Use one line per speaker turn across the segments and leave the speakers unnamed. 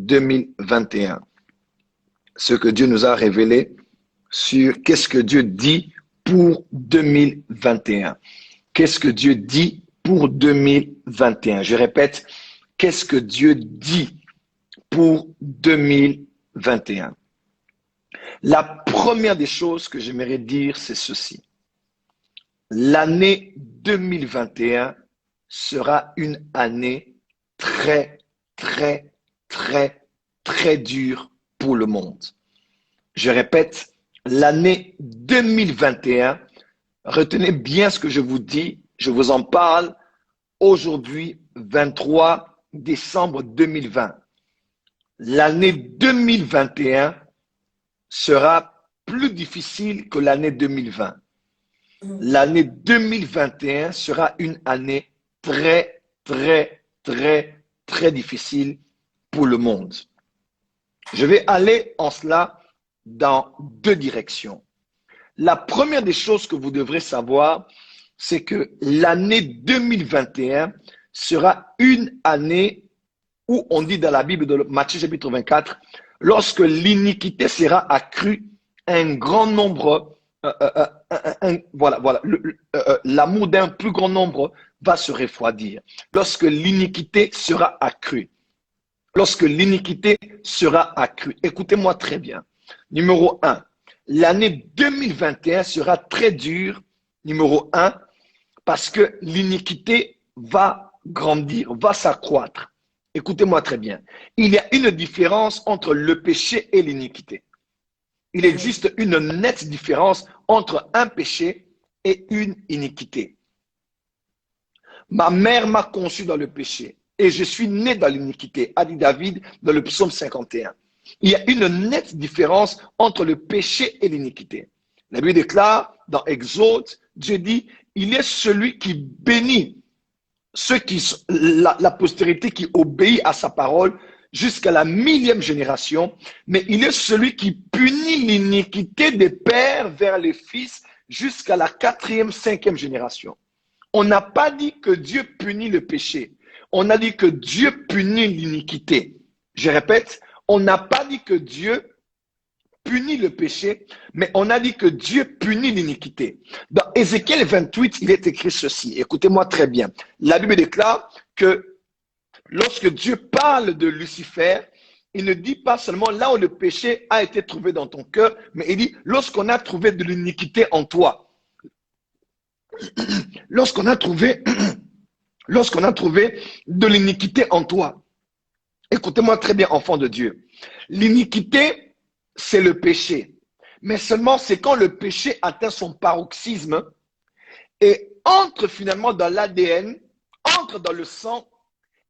2021. Ce que Dieu nous a révélé sur qu'est-ce que Dieu dit pour 2021. Qu'est-ce que Dieu dit pour 2021? Je répète, qu'est-ce que Dieu dit pour 2021? La première des choses que j'aimerais dire, c'est ceci. L'année 2021 sera une année très, très, très, très dure pour le monde. Je répète, l'année 2021, retenez bien ce que je vous dis, je vous en parle aujourd'hui, 23 décembre 2020. L'année 2021 sera plus difficile que l'année 2020. L'année 2021 sera une année très, très, très, très difficile pour le monde. Je vais aller en cela dans deux directions. La première des choses que vous devrez savoir, c'est que l'année 2021 sera une année où on dit dans la Bible de Matthieu chapitre 24, lorsque l'iniquité sera accrue, un grand nombre, l'amour d'un plus grand nombre va se refroidir. Lorsque l'iniquité sera accrue. Lorsque l'iniquité sera accrue. Écoutez-moi très bien. Numéro 1, l'année 2021 sera très dure, numéro 1, parce que l'iniquité va grandir, va s'accroître. Écoutez-moi très bien. Il y a une différence entre le péché et l'iniquité. Il existe une nette différence entre un péché et une iniquité. Ma mère m'a conçu dans le péché et je suis né dans l'iniquité, a dit David dans le psaume 51. Il y a une nette différence entre le péché et l'iniquité. La Bible déclare dans Exode, Dieu dit, il est celui qui bénit la postérité qui obéit à sa parole jusqu'à la 1000e génération, mais il est celui qui punit l'iniquité des pères vers les fils jusqu'à la 4e, 5e génération. On n'a pas dit que Dieu punit le péché. On a dit que Dieu punit l'iniquité. Je répète, on n'a pas dit que Dieu punit le péché, mais on a dit que Dieu punit l'iniquité. Dans Ézéchiel 28, il est écrit ceci. Écoutez-moi très bien. La Bible déclare que lorsque Dieu parle de Lucifer, il ne dit pas seulement là où le péché a été trouvé dans ton cœur, mais il dit lorsqu'on a trouvé de l'iniquité en toi. Lorsqu'on a trouvé de l'iniquité en toi. Écoutez-moi très bien, enfant de Dieu. L'iniquité, c'est le péché. Mais seulement c'est quand le péché atteint son paroxysme et entre finalement dans l'ADN, entre dans le sang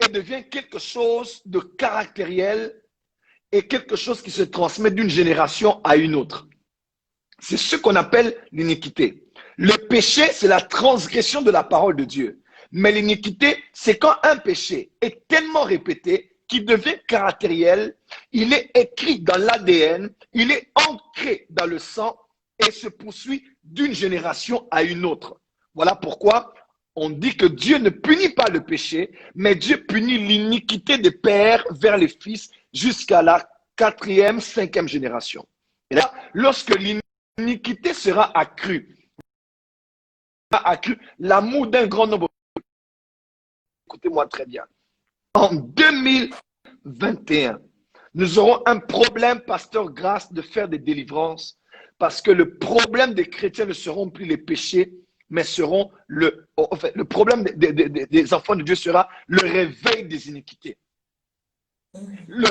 et devient quelque chose de caractériel et quelque chose qui se transmet d'une génération à une autre. C'est ce qu'on appelle l'iniquité. Le péché, c'est la transgression de la parole de Dieu. Mais l'iniquité, c'est quand un péché est tellement répété qu'il devient caractériel, il est écrit dans l'ADN, il est ancré dans le sang et se poursuit d'une génération à une autre. Voilà pourquoi on dit que Dieu ne punit pas le péché, mais Dieu punit l'iniquité des pères vers les fils jusqu'à la 4e, 5e génération. Et là, lorsque l'iniquité sera accrue, l'amour d'un grand nombre. Écoutez-moi très bien. En 2021, nous aurons un problème, pasteur Grâce, de faire des délivrances parce que le problème des chrétiens ne seront plus les péchés, mais seront le problème des enfants de Dieu sera le réveil des iniquités. Le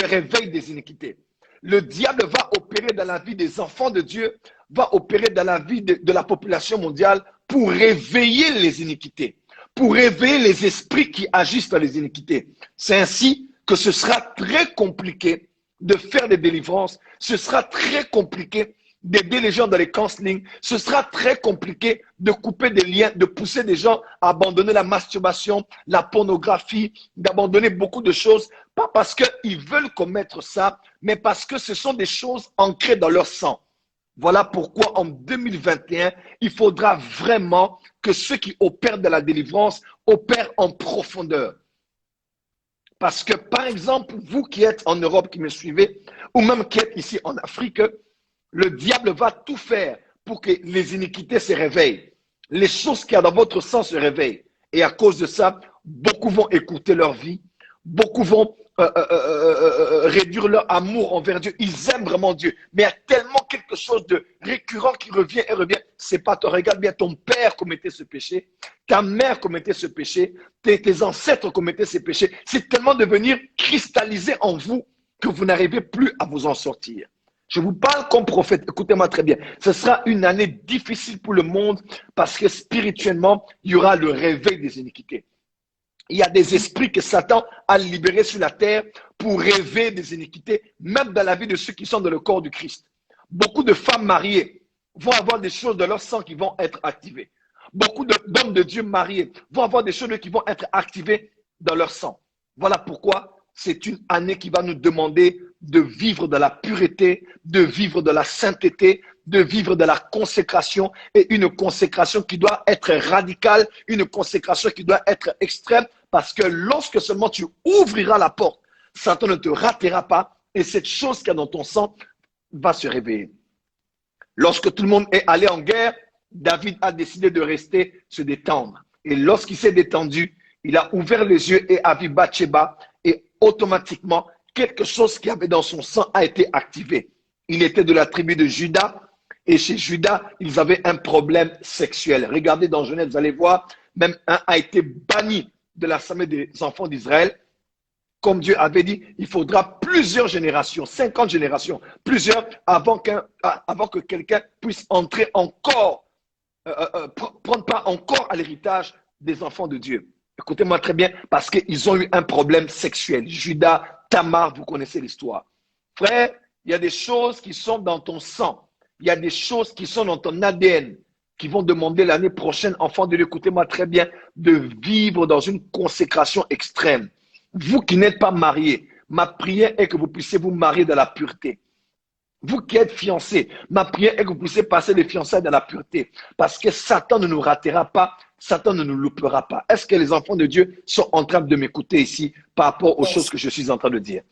réveil des iniquités. Le diable va opérer dans la vie des enfants de Dieu, va opérer dans la vie de la population mondiale pour réveiller les iniquités, pour réveiller les esprits qui agissent dans les iniquités. C'est ainsi que ce sera très compliqué de faire des délivrances, ce sera très compliqué d'aider les gens dans les counseling, ce sera très compliqué de couper des liens, de pousser des gens à abandonner la masturbation, la pornographie, d'abandonner beaucoup de choses, pas parce qu'ils veulent commettre ça, mais parce que ce sont des choses ancrées dans leur sang. Voilà pourquoi en 2021, il faudra vraiment que ceux qui opèrent de la délivrance opèrent en profondeur. Parce que, par exemple, vous qui êtes en Europe, qui me suivez, ou même qui êtes ici en Afrique, le diable va tout faire pour que les iniquités se réveillent. Les choses qu'il y a dans votre sang se réveillent. Et à cause de ça, beaucoup vont écouter leur vie. Beaucoup vont réduire leur amour envers Dieu. Ils aiment vraiment Dieu. Mais il y a tellement quelque chose de récurrent qui revient et revient. C'est pas toi. Regarde bien, ton père commettait ce péché. Ta mère commettait ce péché. Tes ancêtres commettaient ces péchés. C'est tellement devenir cristallisé en vous que vous n'arrivez plus à vous en sortir. Je vous parle comme prophète. Écoutez-moi très bien. Ce sera une année difficile pour le monde parce que spirituellement, il y aura le réveil des iniquités. Il y a des esprits que Satan a libérés sur la terre pour rêver des iniquités, même dans la vie de ceux qui sont dans le corps du Christ. Beaucoup de femmes mariées vont avoir des choses de leur sang qui vont être activées. Beaucoup d'hommes de Dieu mariés vont avoir des choses qui vont être activées dans leur sang. Voilà pourquoi c'est une année qui va nous demander de vivre de la pureté, de vivre de la sainteté, de vivre de la consécration, et une consécration qui doit être radicale, une consécration qui doit être extrême, parce que lorsque seulement tu ouvriras la porte, Satan ne te ratera pas et cette chose qu'il y a dans ton sang va se réveiller. Lorsque tout le monde est allé en guerre, David a décidé de rester, se détendre. Et lorsqu'il s'est détendu, il a ouvert les yeux et a vu Bathsheba, et automatiquement, quelque chose qui avait dans son sang a été activé. Il était de la tribu de Juda, et chez Juda, ils avaient un problème sexuel. Regardez dans Genèse, vous allez voir, même un a été banni de l'assemblée des enfants d'Israël. Comme Dieu avait dit, il faudra plusieurs générations, 50 générations, plusieurs, avant que quelqu'un puisse entrer encore, prendre part encore à l'héritage des enfants de Dieu. Écoutez-moi très bien, parce qu'ils ont eu un problème sexuel. Judas, Tamar, vous connaissez l'histoire. Frère, il y a des choses qui sont dans ton sang. Il y a des choses qui sont dans ton ADN qui vont demander l'année prochaine, enfants de Dieu, écoutez-moi très bien, de vivre dans une consécration extrême. Vous qui n'êtes pas mariés, ma prière est que vous puissiez vous marier dans la pureté. Vous qui êtes fiancés, ma prière est que vous puissiez passer les fiançailles dans la pureté. Parce que Satan ne nous ratera pas, Satan ne nous loupera pas. Est-ce que les enfants de Dieu sont en train de m'écouter ici par rapport aux choses que je suis en train de dire?